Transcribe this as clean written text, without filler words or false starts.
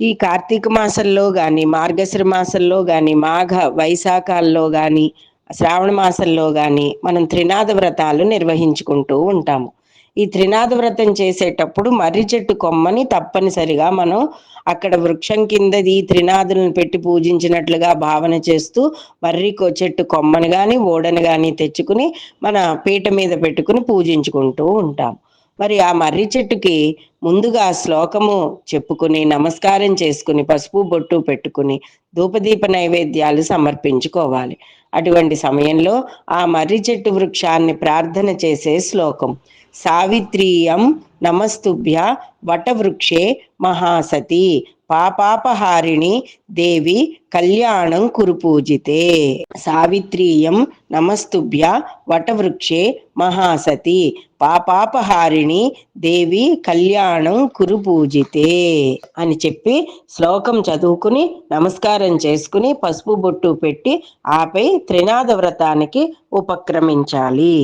ఈ కార్తీక మాసంలో గాని, మార్గశిర మాసంలో గాని, మాఘ, వైశాఖాల్లో గాని, శ్రావణ మాసంలో గాని మనం త్రినాద వ్రతాలు నిర్వహించుకుంటూ ఉంటాము. ఈ త్రినాద వ్రతం చేసేటప్పుడు మర్రి చెట్టు కొమ్మని తప్పనిసరిగా మనం అక్కడ వృక్షం కింద ఈ త్రినాదులను పెట్టి పూజించినట్లుగా భావన చేస్తూ చెట్టు కొమ్మని గాని, ఓడని గాని తెచ్చుకుని మన పీట మీద పెట్టుకుని పూజించుకుంటూ ఉంటాం. మరి ఆ మర్రి చెట్టుకి ముందుగా శ్లోకము చెప్పుకుని నమస్కారం చేసుకుని పసుపు బొట్టు పెట్టుకుని ధూపదీప నైవేద్యాలు సమర్పించుకోవాలి. అటువంటి సమయంలో ఆ మర్రి చెట్టు వృక్షాన్ని ప్రార్థన చేసే శ్లోకం సావిత్రీయం నమస్తుభ్య వటవృక్షే మహాసతి పాపాపహారిణి దేవి కళ్యాణం కురు పూజితే. సావిత్రీయం నమస్తుభ్య వటవృక్షే మహాసతి పాపాపహారిణి దేవి కళ్యాణం కురు పూజితే అని చెప్పి శ్లోకం చదువుకుని నమస్కారం చేసుకుని పసుపు బొట్టు పెట్టి ఆపై త్రినాద వ్రతానికి ఉపక్రమించాలి.